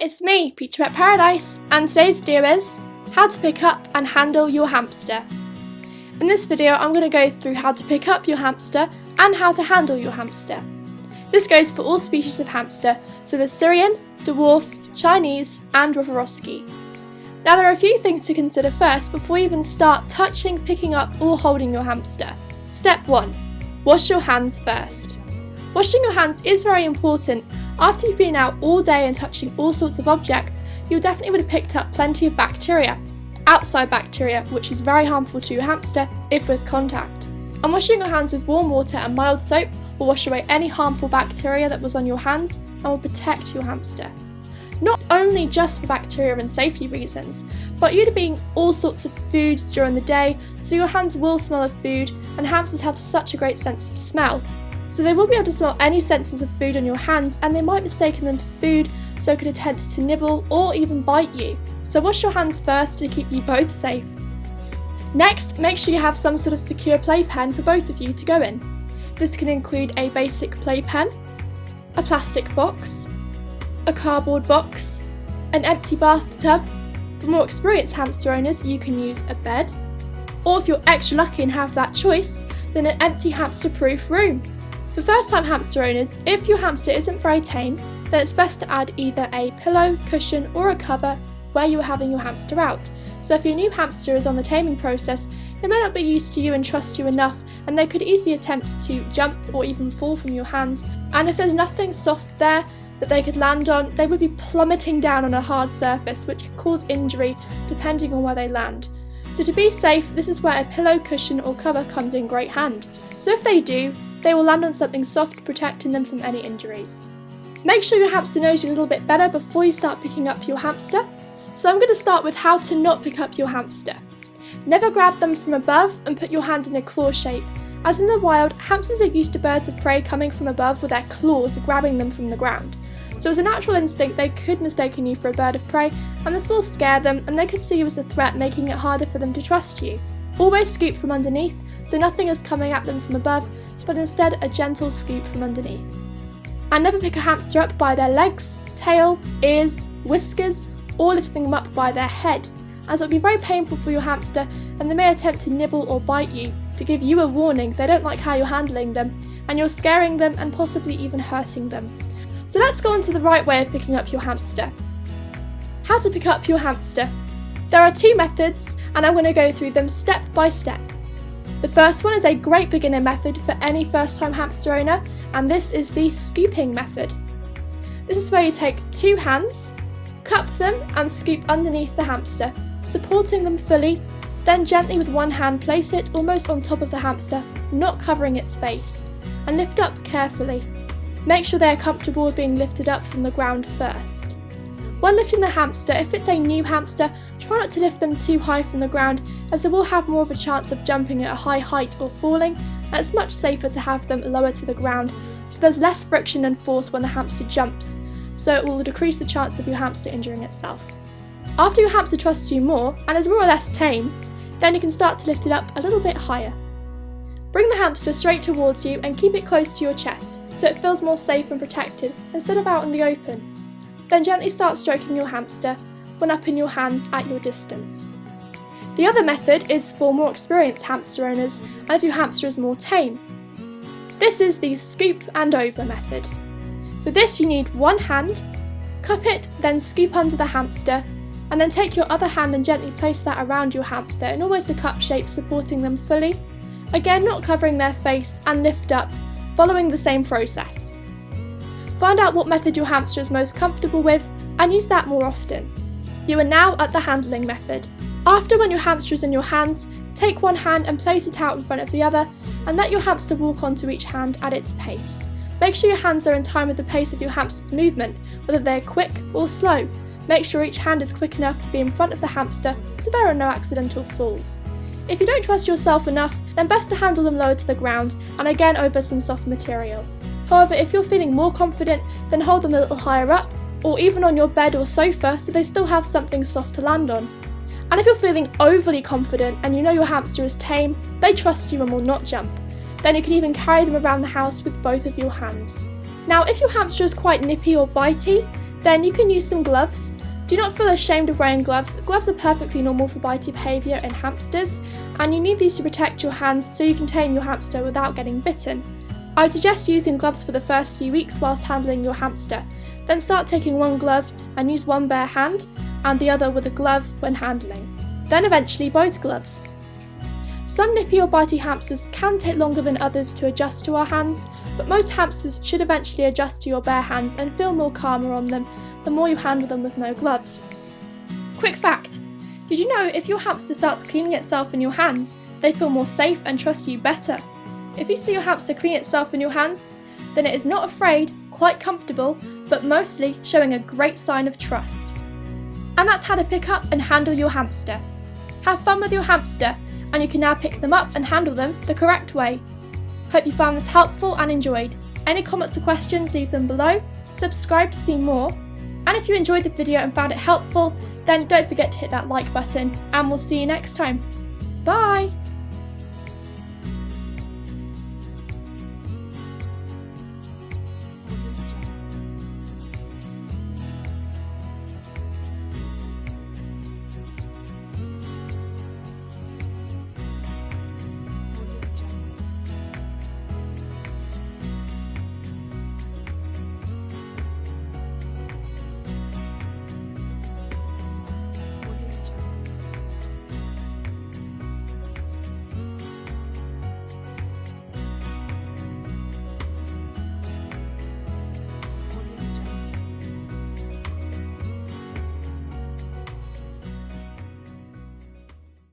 it's me, Peach Pet Paradise, and today's video is how to pick up and handle your hamster. In this video I'm going to go through how to pick up your hamster and how to handle your hamster. This goes for all species of hamster, so the Syrian, Dwarf, Chinese and Riverosky. Now there are a few things to consider first before you even start touching, picking up or holding your hamster. Step 1. Wash your hands first. Washing your hands is very important. After you've been out all day and touching all sorts of objects, you definitely would have picked up plenty of bacteria. Outside bacteria, which is very harmful to your hamster if with contact. And washing your hands with warm water and mild soap will wash away any harmful bacteria that was on your hands and will protect your hamster. Not only just for bacteria and safety reasons, but you'd be eating all sorts of foods during the day, so your hands will smell of food, and hamsters have such a great sense of smell. So they will be able to smell any senses of food on your hands, and they might mistake them for food, so could attempt to nibble or even bite you. So wash your hands first to keep you both safe. Next, make sure you have some sort of secure playpen for both of you to go in. This can include a basic playpen, a plastic box, a cardboard box, an empty bathtub. For more experienced hamster owners, you can use a bed, or if you're extra lucky and have that choice, then an empty hamster-proof room. For first-time hamster owners, if your hamster isn't very tame, then it's best to add either a pillow, cushion or a cover where you are having your hamster out. So if your new hamster is on the taming process, they may not be used to you and trust you enough, and they could easily attempt to jump or even fall from your hands. And if there's nothing soft there that they could land on, they would be plummeting down on a hard surface, which could cause injury depending on where they land. So to be safe, this is where a pillow, cushion or cover comes in great hand. So if they do, they will land on something soft, protecting them from any injuries. Make sure your hamster knows you a little bit better before you start picking up your hamster. So I'm going to start with how to not pick up your hamster. Never grab them from above and put your hand in a claw shape. As in the wild, hamsters are used to birds of prey coming from above with their claws grabbing them from the ground. So as a natural instinct, they could mistaken you for a bird of prey, and this will scare them and they could see you as a threat, making it harder for them to trust you. Always scoop from underneath, so nothing is coming at them from above, but instead a gentle scoop from underneath. And never pick a hamster up by their legs, tail, ears, whiskers, or lifting them up by their head, as it will be very painful for your hamster and they may attempt to nibble or bite you, to give you a warning they don't like how you're handling them and you're scaring them and possibly even hurting them. So let's go on to the right way of picking up your hamster. How to pick up your hamster. There are two methods and I'm going to go through them step by step. The first one is a great beginner method for any first-time hamster owner, and this is the scooping method. This is where you take two hands, cup them and scoop underneath the hamster, supporting them fully, then gently with one hand place it almost on top of the hamster, not covering its face, and lift up carefully. Make sure they are comfortable with being lifted up from the ground first. When lifting the hamster, if it's a new hamster, try not to lift them too high from the ground, as they will have more of a chance of jumping at a high height or falling, and it's much safer to have them lower to the ground, so there's less friction and force when the hamster jumps, so it will decrease the chance of your hamster injuring itself. After your hamster trusts you more, and is more or less tame, then you can start to lift it up a little bit higher. Bring the hamster straight towards you and keep it close to your chest, so it feels more safe and protected instead of out in the open. Then gently start stroking your hamster when up in your hands at your distance. The other method is for more experienced hamster owners and if your hamster is more tame. This is the scoop and over method. For this you need one hand, cup it, then scoop under the hamster, and then take your other hand and gently place that around your hamster in almost a cup shape, supporting them fully. Again, not covering their face, and lift up, following the same process. Find out what method your hamster is most comfortable with and use that more often. You are now at the handling method. After, when your hamster is in your hands, take one hand and place it out in front of the other and let your hamster walk onto each hand at its pace. Make sure your hands are in time with the pace of your hamster's movement, whether they're quick or slow. Make sure each hand is quick enough to be in front of the hamster so there are no accidental falls. If you don't trust yourself enough, then best to handle them lower to the ground and again over some soft material. However, if you're feeling more confident, then hold them a little higher up, or even on your bed or sofa so they still have something soft to land on. And if you're feeling overly confident and you know your hamster is tame, they trust you and will not jump, then you can even carry them around the house with both of your hands. Now, if your hamster is quite nippy or bitey, Then you can use some gloves. Do not feel ashamed of wearing gloves. Gloves are perfectly normal for bitey behaviour in hamsters, and you need these to protect your hands so you can tame your hamster without getting bitten. I would suggest using gloves for the first few weeks whilst handling your hamster. Then start taking one glove and use one bare hand and the other with a glove when handling. Then eventually both gloves. Some nippy or bitey hamsters can take longer than others to adjust to our hands, but most hamsters should eventually adjust to your bare hands and feel more calmer on them the more you handle them with no gloves. Quick fact! Did you know if your hamster starts cleaning itself in your hands, they feel more safe and trust you better? If you see your hamster clean itself in your hands, then it is not afraid, quite comfortable, but mostly showing a great sign of trust. And that's how to pick up and handle your hamster. Have fun with your hamster, and you can now pick them up and handle them the correct way. Hope you found this helpful and enjoyed. Any comments or questions, leave them below, subscribe to see more, and if you enjoyed the video and found it helpful, then don't forget to hit that like button, and we'll see you next time. Bye!